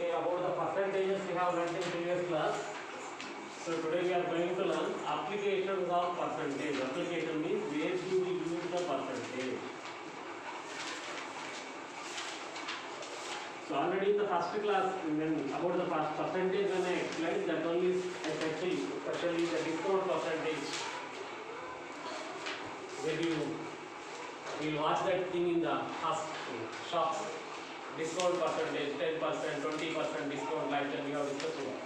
Okay, about the percentages we have learned in previous class. So today we are going to learn applications of percentage. Application means where do we use the percentage. So already in the first class, when about the percentage, when I explained that one is especially the discount percentage. When you will watch that thing in the shops, discount percentage, 10%, 20% discount, like that we have discussed about.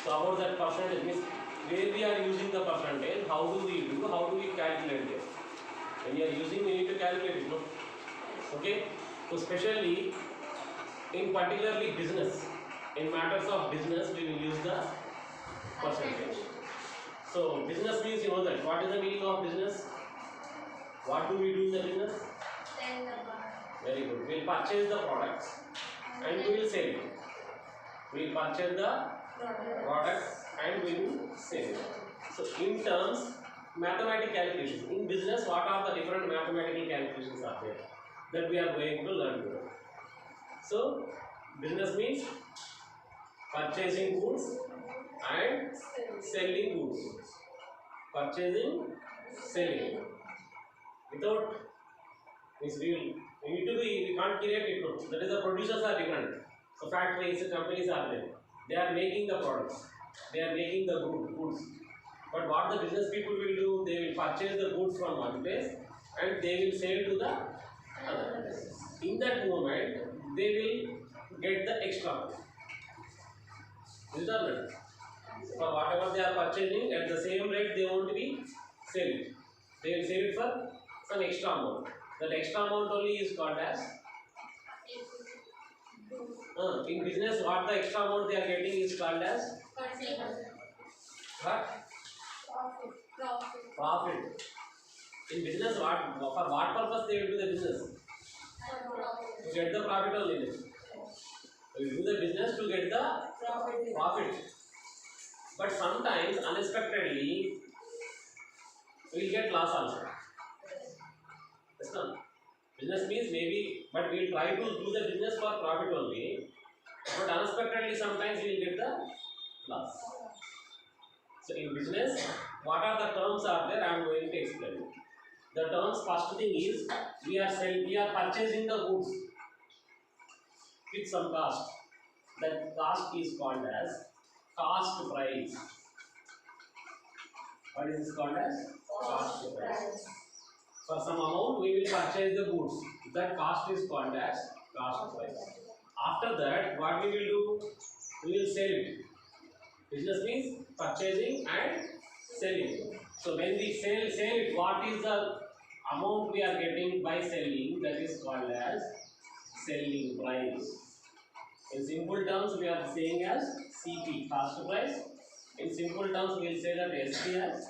So about that percentage means where we are using the percentage, how do we calculate it? When you are using, we need to calculate it, no? Okay? So especially in particularly business, in matters of business, we will use the percentage. So business means, you know that. What is the meaning of business? What do we do in the business? Very good. We will purchase the products and we will sell it. We will purchase the products and we will sell it. So in terms, mathematical calculations. In business, what are the different mathematical calculations are there that we are going to learn today? So business means purchasing goods and selling goods. Purchasing, selling. Without means we can't create it. No. That is, the producers are different. So factories, companies are there. They are making the products. They are making the goods. But what the business people will do, they will purchase the goods from one place and they will sell to the other place. In that moment, they will get the extra. Is that right? For whatever they are purchasing, at the same rate they want to be selling. They will sell it for some extra amount. That extra amount only is called as in business, what the extra amount they are getting is called as what? Profit. In business, for what purpose they will do the business? To get the profit only. We do the business to get the profit. But sometimes unexpectedly we will get loss also. That's not. Business means maybe, but we will try to do the business for profit only. But unexpectedly sometimes we will get the loss. So in business, what are the terms are there? I am going to explain it. The terms, first thing is we are purchasing the goods with some cost. That cost is called as cost price. What is this called as? Cost price. For some amount we will purchase the goods. That cost is called as cost price. After that, what we will do? We will sell it. Business means purchasing and selling. So when we sell it, what is the amount we are getting by selling? That is called as selling price. In simple terms, we are saying as CP, cost price. In simple terms, we will say that SP as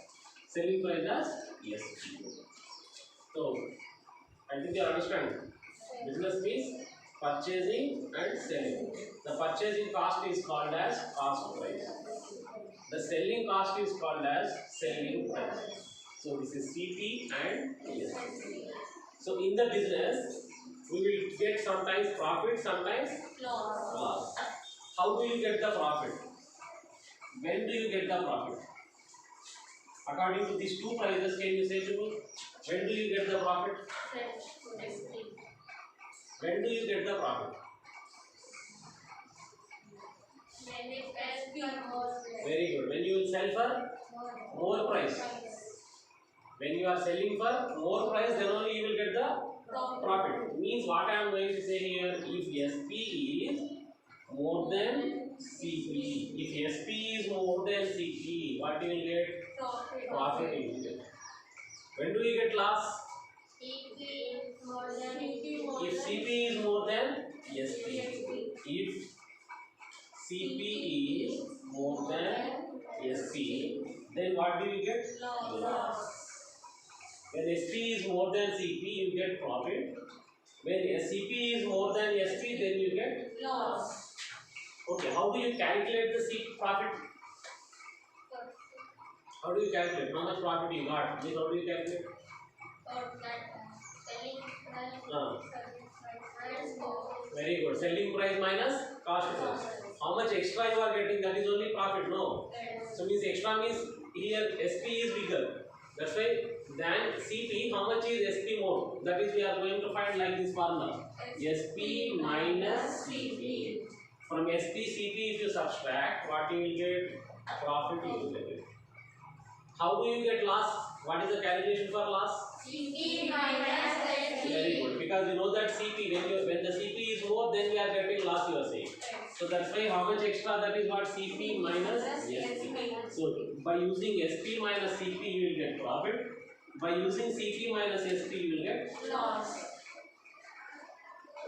selling price as SP. So I think you understand. Business means purchasing and selling. The purchasing cost is called as cost price. The selling cost is called as selling price. So this is CP and SP. So in the business, we will get sometimes profit, sometimes loss. How do you get the profit? When do you get the profit? According to these two prices, can you say to me? When do you get the profit? When do you get the profit? Very good. When you will sell for more price. When you are selling for more price, then only you will get the profit. Means what I am going to say here, if SP is more than CP. If SP is more than CP, what you will get? Profit you will get. When do you get loss? If CP is more than SP. If CP is more than SP, then what do you get? Loss. When SP is more than CP, you get profit. When CP is more than SP, then you get loss. Okay, how do you calculate the CP profit? How do you calculate? How much profit you got? This how do you calculate? Very Very good. Selling price minus cost price. How much extra you are getting? That is only profit. No. So means extra means here SP is bigger. That's why than CP. How much is SP more? That is we are going to find like this formula. SP minus CP. From SP CP if you subtract, what you will get? Profit you will get. How do you get loss? What is the calculation for loss? CP minus SP. Very good. Because you know that CP, when the CP is more, then we are getting loss, you are saying. So that's why how much extra, that is what CP minus SP. So by using SP minus CP you will get profit. By using CP minus SP you will get Loss.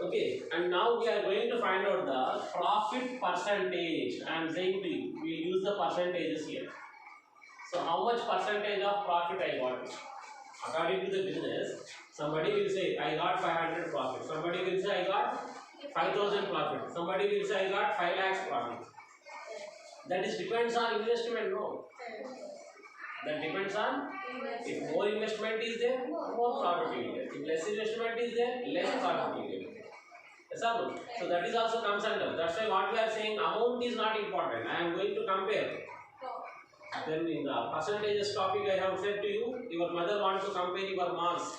Okay, and now we are going to find out the profit percentage. I am saying to you, we will use the percentages here. So how much percentage of profit I got? According to the business, somebody will say I got 500 profit. Somebody will say I got 5,000 profit. Somebody will say I got 5 lakhs profit. That is depends on investment, no? That depends on, if more investment is there, more profit you will get. If less investment is there, less profit you will get. Yes or no? So that is also comes under. That's why what we are saying, amount is not important. I am going to compare. Then in the percentages topic I have said to you, your mother wants to compare your marks.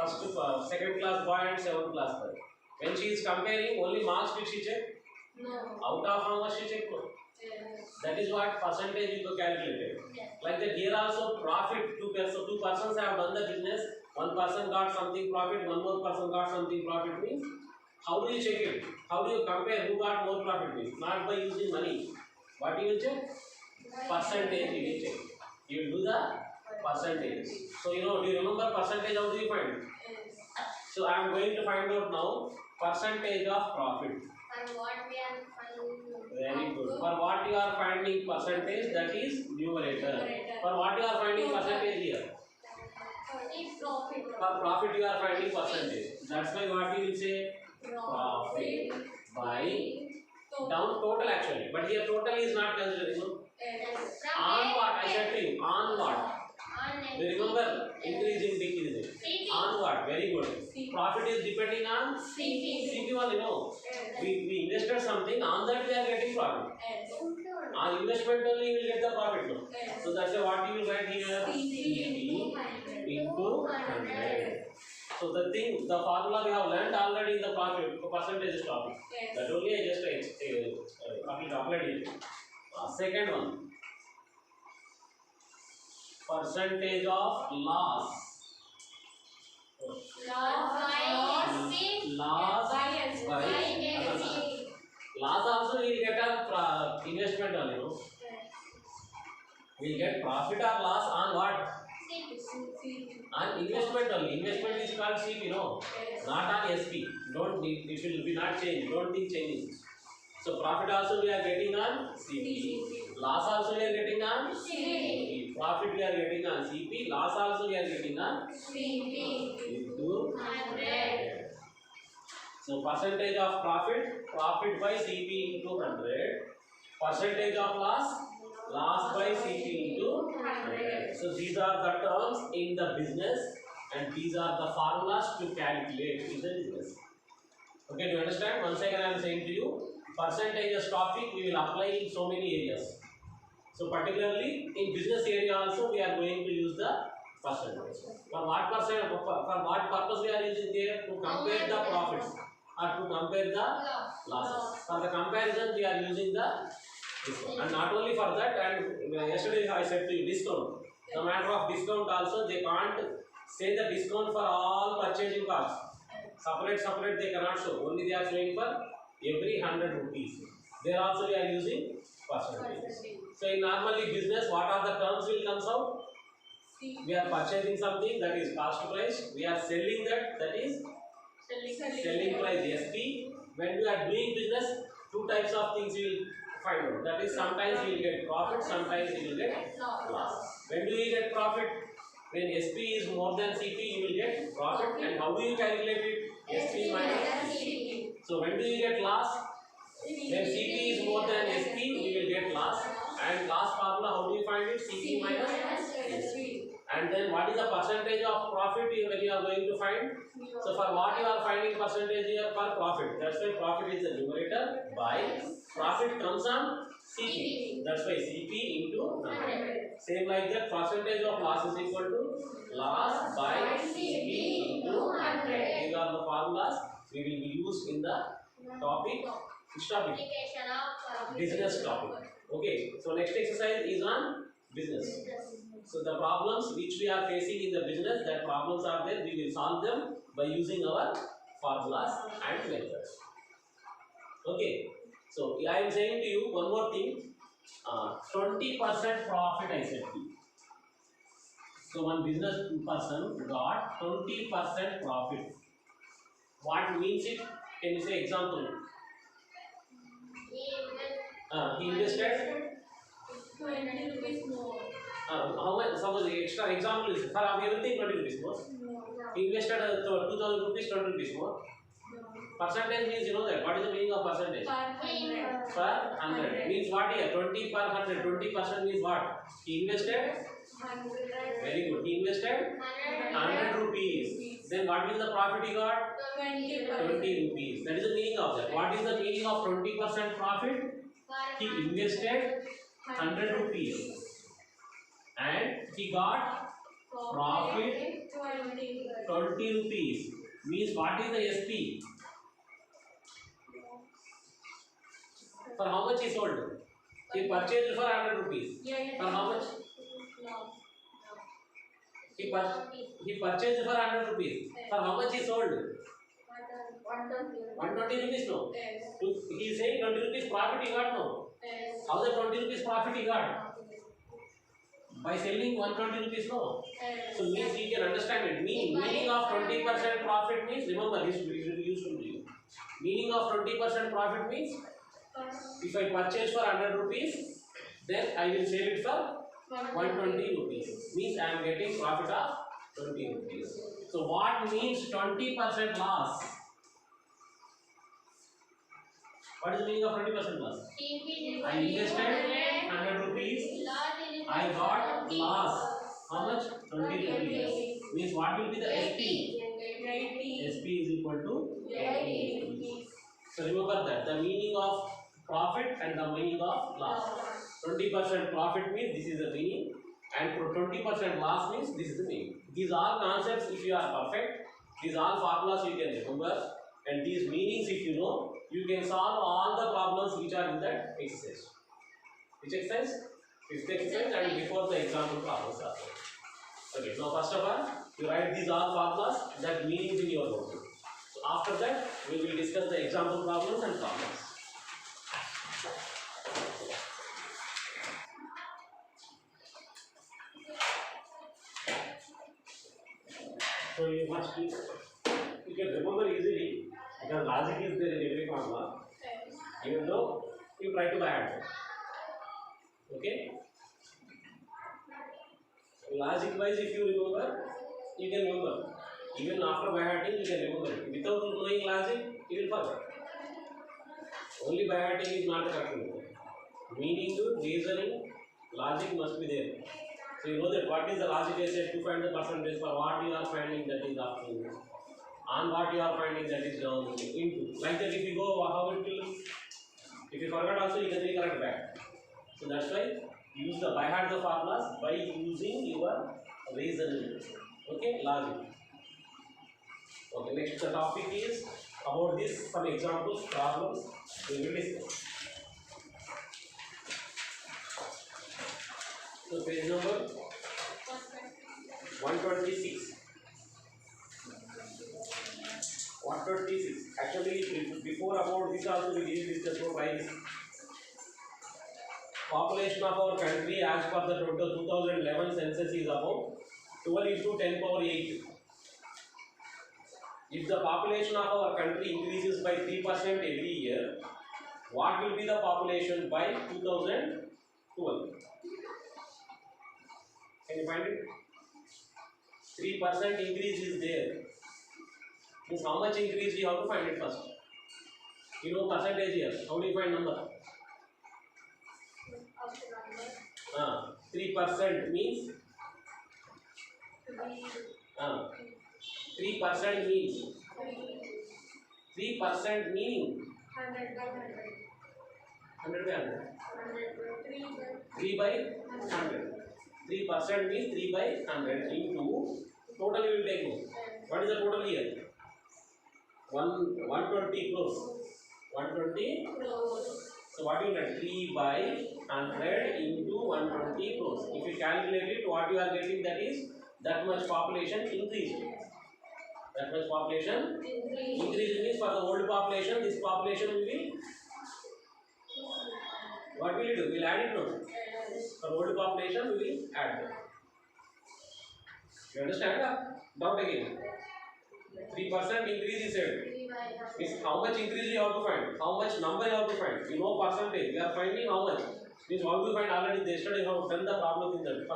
First to second class boy and 7th class boy. When she is comparing, only marks did she check? No. Out of how much she checked? No. That is what percentage you calculated. Like that here also profit, two persons have done the business, one person got something profit, one more person got something profit means, how do you check it? How do you compare who got more profit means? Not by using money. What do you check? Percentage you will check. You will do the percentage. So you know, do you remember percentage? How do you find? So I am going to find out now percentage of profit. And what we are finding. Very good. For what you are finding percentage, that is numerator. For what you are finding percentage here? Profit. For profit you are finding percentage. That's why what you will say? Profit by down total actually. But here total is not considered. You know? On what? I said to you. On what? Do you remember? Increasing, decreasing. On what? Very good. Profit is depending on CP only, no? We invested something, on that we are getting profit. On investment only you will get the profit, no? So that's why what you will write here? CP into 100. So the thing, the formula we have learned already in the profit, percentage topic. That only I just applied it. Second one. Percentage of loss. Loss also we will get a investment only, no? We will get profit or loss on what? On investment only. Investment is called CP, no? Not on SP. Don't, it will be not changed. Don't think changing. So profit also we are getting on CP. Loss also we are getting on CP. Profit we are getting on CP. Loss also we are getting on CP. Into 100. So percentage of profit, profit by CP into 100. Percentage of loss, loss by CP into 100. So these are the terms in the business and these are the formulas to calculate in the business. Okay, do you understand? Once again I am saying to you, percentages topic we will apply in so many areas. So particularly in business area also we are going to use the percentage. For what purpose we are using there? To compare the profits or to compare the losses. For the comparison we are using the discount. And not only for that, and yesterday I said to you discount. The matter of discount also, they can't say the discount for all purchasing costs. Separate they cannot show. Only they are showing for every 100 rupees. There also we are using percentage. So in normally business, what are the terms will comes out? We are purchasing something, that is cost price. We are selling that is selling price, SP. When we are doing business, two types of things you will find out. That is sometimes you will get profit, sometimes you will get loss. When do you get profit? When SP is more than CP, you will get profit. And how do you calculate it? SP minus CP. So when do you get loss? When CP is more than SP, we will get loss. And loss formula, how do you find it? CP minus SP. And then what is the percentage of profit when you are going to find? So for what you are finding percentage here for profit. That's why profit is the numerator by profit comes on CP. That's why CP into 100. Same like that, percentage of loss is equal to loss by CP into 100. These are the formulas we will be used in the topic. Which topic? Application of Business topic. Okay, so next exercise is on business. So the problems which we are facing in the business, that problems are there, we will solve them by using our formulas and methods. Okay, so I am saying to you one more thing. 20% profit I said to you. So one business person got 20% profit. What means it? Can you say example? He invested 20 rupees more. how much? Suppose the extra example is for everything 20 rupees more. He invested 2000 rupees, 20 rupees more. Percentage means you know that. What is the meaning of percentage? Per 100 means what here? 20 per 100. 20% means what? He invested. Very good. He invested 100 rupees. Then what is the profit he got? 20 rupees. That is the meaning of that. What is the meaning of 20% profit? He invested 100 rupees and he got profit 20 rupees. Means what is the SP? For how much he sold? He purchased for 100 rupees. For how much? He purchased for 100 rupees. For how much he sold? 120 rupees no. He is saying 20 rupees profit he got no. How the 20 rupees profit he got? By selling 120 rupees no. So means you can understand it. Meaning of 20% profit means, remember this will be useful to you. Meaning of 20% profit means, if I purchase for 100 rupees, then I will sell it for 120 rupees. Means I am getting profit of 20 rupees. So what means 20% loss? What is the meaning of 20% loss? I invested 100 rupees. I got loss. How much? 20 rupees. Means what will be the SP? SP is equal to 80 rupees. So remember that the meaning of profit and the meaning of loss. 20% profit means this is the meaning, and 20% loss means this is the meaning. These are concepts if you are perfect. These are formulas you can remember, and these meanings if you know, you can solve all the problems which are in that exercise. Which exercise? Fifth exercise and before the example problems are there. Okay, now first of all, you write these all formulas, that meanings in your notebook. So after that, we will discuss the example problems and problems. So you must be, you can remember easily because logic is there in every formula, even though you try to by heart. Okay? Logic wise, if you remember, you can remember. Even after by hearting, you can remember it. Without knowing logic, you will forget. Only by hearting is not the correct method. Meaning, reasoning, logic must be there. So you know that what is the logic I said to find the percentage for what you are finding, that is up to you. On what you are finding, that is down into. Like that if you go, how it will, if you forget also you can recorrect back. So that's why use the by heart the formulas by using your reasoning. Okay, logic. Okay, next the topic is about this, some examples, problems we will discuss. So page number 126. 126. Actually, before about this also we did discuss about price. Population of our country as per the 2011 census is about 12 into 10 power 8. If the population of our country increases by 3% every year, what will be the population by 2012? Can you find it? 3% increase is there. Means how much increase you have to find it first. You know percentage here. How do you find number? 3% means 3% means 3% meaning 100 by 100. 100 by 100. 100 3 by 100. 3% means 3 by 100 into total you will take no. What is the total here? 120 crores. 120. So what you get? 3 by 100 into 120 crores. If you calculate it, what you are getting, that is that much population increase. That much population increase means for the old population, this population will be, what will you do? We will add it no. For old population, we will add that. You understand that? Doubt again. 3% increase is said. Means how much increase you have to find? How much number you have to find? You know percentage. We are finding how much. Means how to find already. Yesterday you have done the problem in the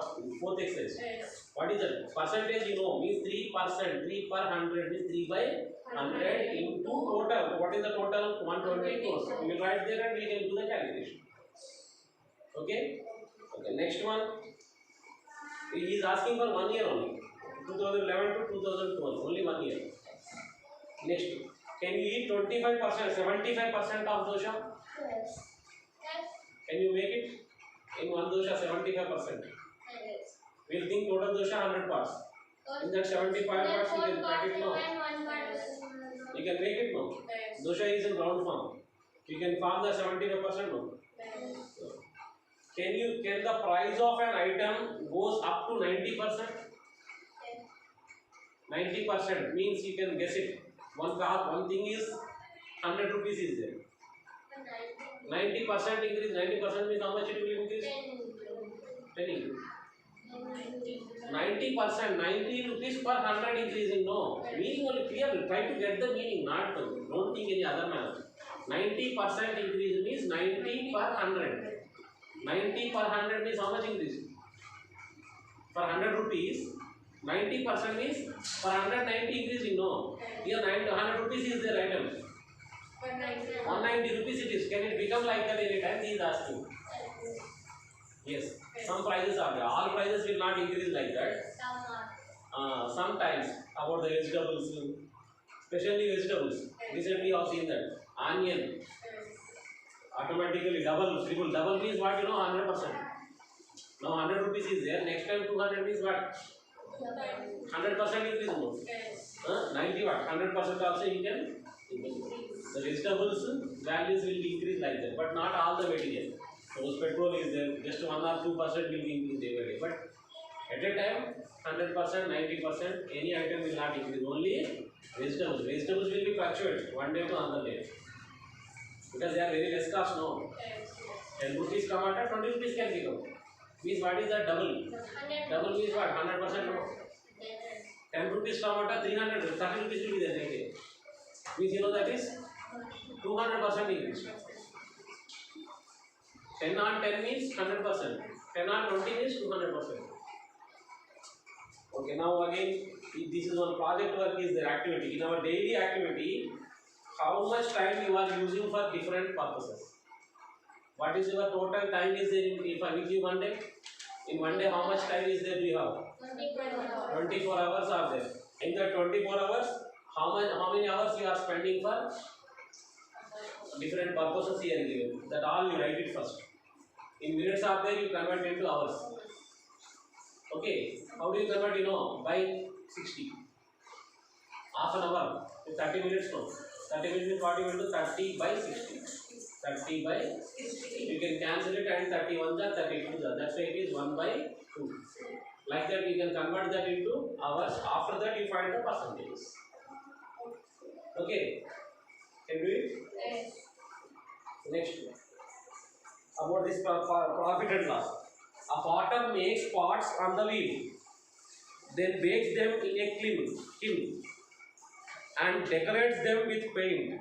fourth exercise. What is that? Percentage you know means 3%. 3 per 100 means 3 by 100 into total. What is the total? 120 crores. We will write there and we can do the calculation. Okay. Okay. Next one. He is asking for 1 year only. 2011 to 2012. Only 1 year. Next. Can you eat 25%, 75% of dosha? Yes. Can you make it in one dosha 75%? We'll think total dosha 100 parts. In that 75 parts you can cut it now. You can make it now. Dosha is in round form. You can form the 75% now. Can the price of an item goes up to 90%? 90% means you can guess it. One thing is 100 rupees is there. 90% increase. 90% means how much it will increase? 10 increase. 90%, 90 rupees per 100 increasing. No, meaning only clear. Try to get the meaning. Not don't think any other manner. 90% increase means 90 per 100. 90 per 100 means how much increase? For 100 rupees. 90% means for 190 increasing. No, here 100 rupees is the item. 190 rupees it is. Can it become like that any time? He is asking. Yes, some prices are there. All prices will not increase like that. Sometimes about the vegetables, especially vegetables. Recently I have seen that onion automatically double, triple. Double means what? You know, 100%. Now 100 rupees is there. Next time 200 means what? 100% increase more. 90 what? 100% also you can increase. The vegetables values will increase like that, but not all the material. Suppose petrol is there, just 1 or 2% will be increased every day. But at a time, 100%, 90%, any item will not increase. Only vegetables. Vegetables will be fluctuate one day to another day. Because they are very less cost now. 10 rupees tomato, 20 rupees can become. Means what is that? Double. Double means what? 100% more. 10 rupees tomato, 300, 30 rupees will be there next day. Means you know that is 200% increase. 10 on 10 means 100%. 10 on 20 means 200%. Okay, now again, this is one project work is their activity. In our daily activity, how much time you are using for different purposes? What is your total time is there if I give you one day? In one day, how much time is there do you have? 24 hours are there. In the 24 hours, how many hours you are spending for different purposes here given? That all you write it first. In minutes are there, you convert into hours. Okay, how do you convert? You know, by 60. Half an hour, 30 minutes no. 30 minutes means what you will do? 30 by 60. 30 by 60. You can cancel it and 31 the 32 the. That's why it is 1 by 2. Like that you can convert that into hours. After that you find the percentages. Okay. Can you do it? Yes. Next. About this profit and loss. A potter makes pots on the wheel, then bakes them in a kiln and decorates them with paint.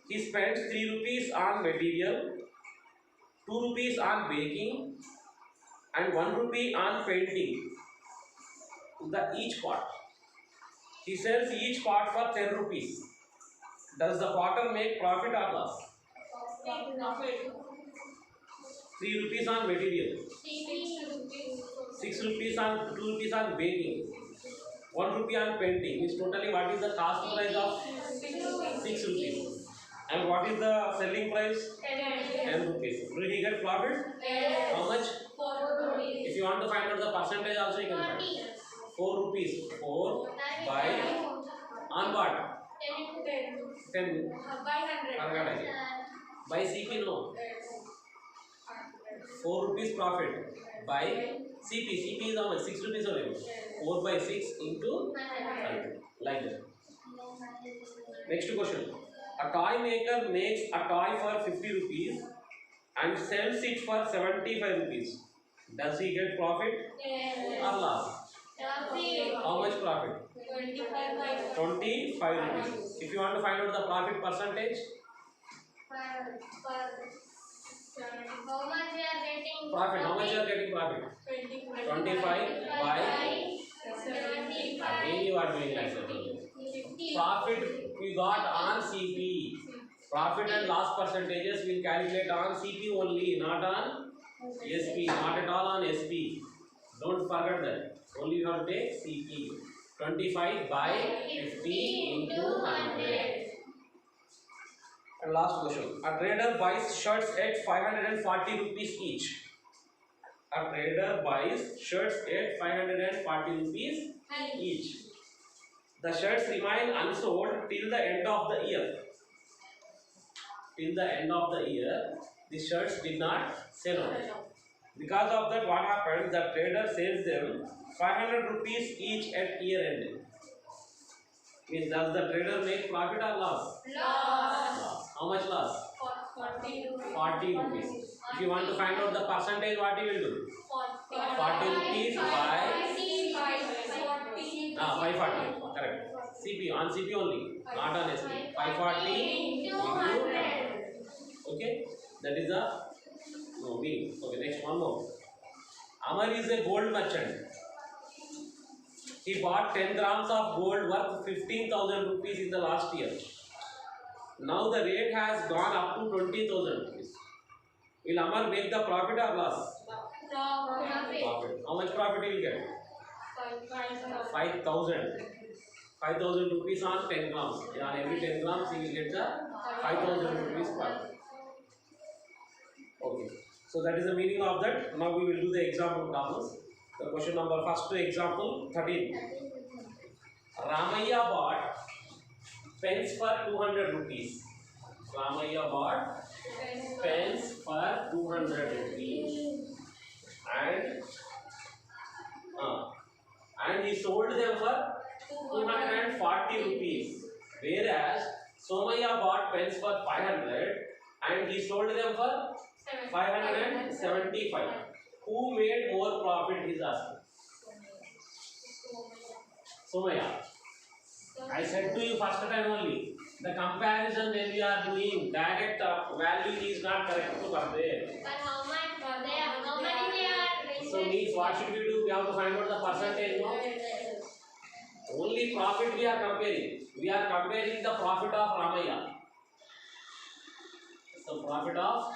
He spends 3 rupees on material, 2 rupees on baking, and 1 rupee on painting each pot. He sells each pot for 10 rupees. Does the potter make profit or loss? Profit. 3 rupees on material, 6 rupees on 2 rupees on baking, 1 rupee on painting. Means totally what is the cost price of 6 rupees? And what is the selling price? 10 rupees. Will he get profit? How much? If you want to find out the percentage also you can find. 4 rupees. 4 by on what? 10 by CP no. 4 rupees profit by CP. CP is how much? 6 rupees only. 4 by 6 into 100. Like that. Next question. A toy maker makes a toy for 50 rupees and sells it for 75 rupees. Does he get profit or loss? How much profit? 25 rupees. If you want to find out the profit percentage, profit, how much you are getting profit? 25 by, again you are doing like that. Profit we got on CP. Profit and loss percentages we will calculate on CP only, not on SP, not at all on SP. Don't forget that. Only you have to take CP. 25 by 50 into 100. And last question. A trader buys shirts at 540 rupees each. A trader buys shirts at 540 rupees each. The shirts remain unsold till the end of the year. Till the end of the year, the shirts did not sell out. Because of that, what happens? The trader sells them 500 rupees each at year end. Means does the trader make profit or loss? Loss. How much loss? 40 rupees. If you want to find out the percentage, what you will do? 40 rupees by 540. Correct. CP on CP only, not on SP. 540 into 100. Okay, that is the meaning. Okay, next one more. Amar is a gold merchant. He bought 10 grams of gold worth 15,000 rupees in the last year. Now the rate has gone up to 20,000 rupees. Will Amar make the profit or loss? Profit. How much profit he will get? 5,000. 5,000 rupees on 10 grams. On every 10 grams he will get the 5,000 rupees profit. Okay. So that is the meaning of that. Now we will do the example problems. The question number first example 13. Ramaiah bought pens for 200 rupees. Ramaiah bought pens for 200 rupees. And he sold them for 240 rupees. Whereas Somaiah bought pens for 500 and he sold them for 575. Who made more profit? He is asking. Somaiah. I said to you first time only. The comparison when we are doing direct value is not correct to compare. But how much they are? So means what should we do? We have to find out the percentage. No? Only profit we are comparing. We are comparing the profit of Ramaiah. So profit of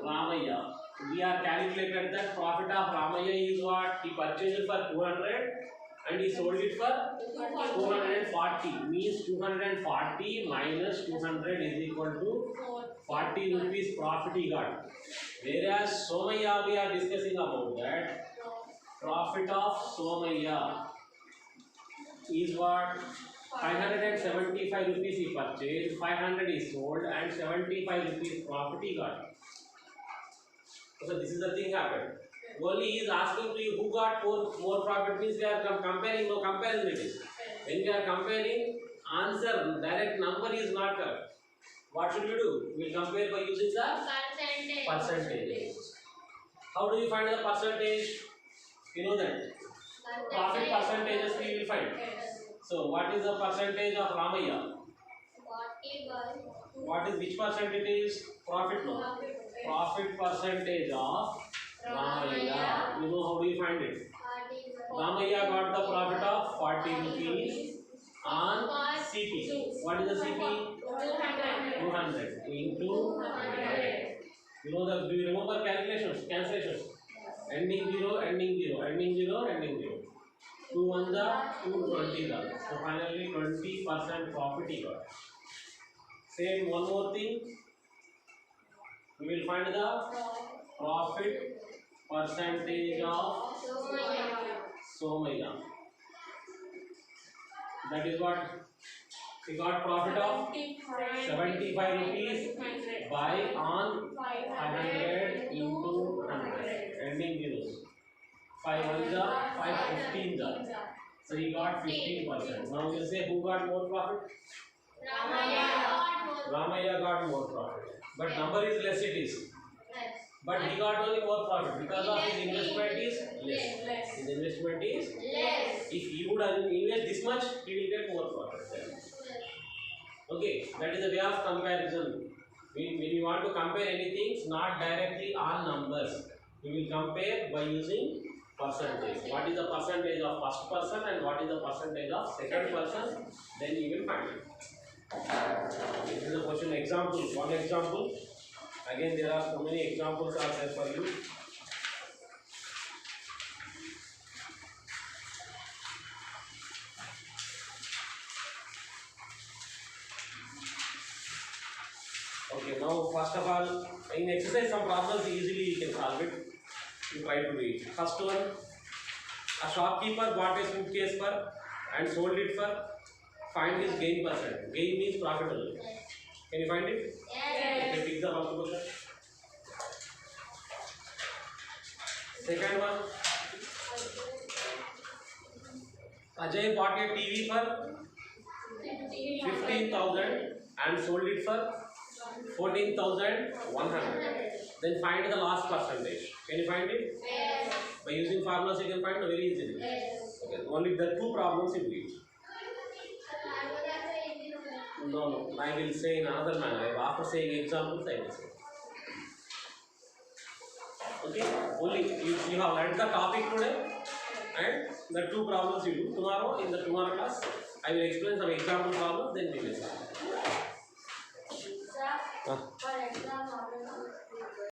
Ramaiah. We are calculated that profit of Ramaiah is what? He purchased it for 200 and he sold it for 240. Means 240 minus 200 is equal to 40 rupees profit he got. Whereas Somaiah we are discussing about that. Profit of Somaiah is what? 575 rupees he purchased, 500 he sold and 75 rupees profit he got. So this is the thing happened. Only he is asking to you who got more profit, means we are comparing, no comparison it is. When we are comparing, answer direct number is not correct. What should we do? We will compare by using the percentage. How do you find the percentage? You know that. Profit percentages we will find. So what is the percentage of Ramaiah? What is which percent it is? Profit no. Profit percentage of Ramaiah. You know how do you find it? Ramaiah got the profit of 40 rupees on CP. What is the CP? 200 into 100. You know the, do you remember calculations, cancellations? Ending 0, ending 0, ending 0, ending 0. 2 1 the 2 20 the. So finally 20% profit he got. Same one more thing. We will find the profit percentage of Somaya. That is what he got profit of 75 rupees by on 500 into 100 ending zeros. 5 1 the 5 15 the. So he got 15%. Now you say who got more profit? Ramaya got more profit. But number is less it is. But he got only more profit because of his investment is less. His investment is less. If you would invest this much, he will get more profit. Okay, that is a way of comparison. When you want to compare anything, it's not directly all numbers. You will compare by using percentage. What is the percentage of first person and what is the percentage of second person? Then you will find it. This is a question example. One example. Again, there are so many examples are there for you. Okay, now first of all, in exercise some problems easily you can solve it. You try to do it. First one, a shopkeeper bought a suitcase for and sold it for. Find his gain percent. Gain means profitable. Can you find it? Yes. Okay, pick the first question. Second one, Ajay bought a TV for 15,000 and sold it for 14,100. Then find the last percentage. Can you find it? Yes. By using formulas you can find it very easily. Yes. Okay, only the two problems you need. No, I will say in another manner. After saying examples, I will say. Okay, only you have learned the topic today and the two problems you do. Tomorrow, in the tomorrow class, I will explain some example problems, then we will start. For example,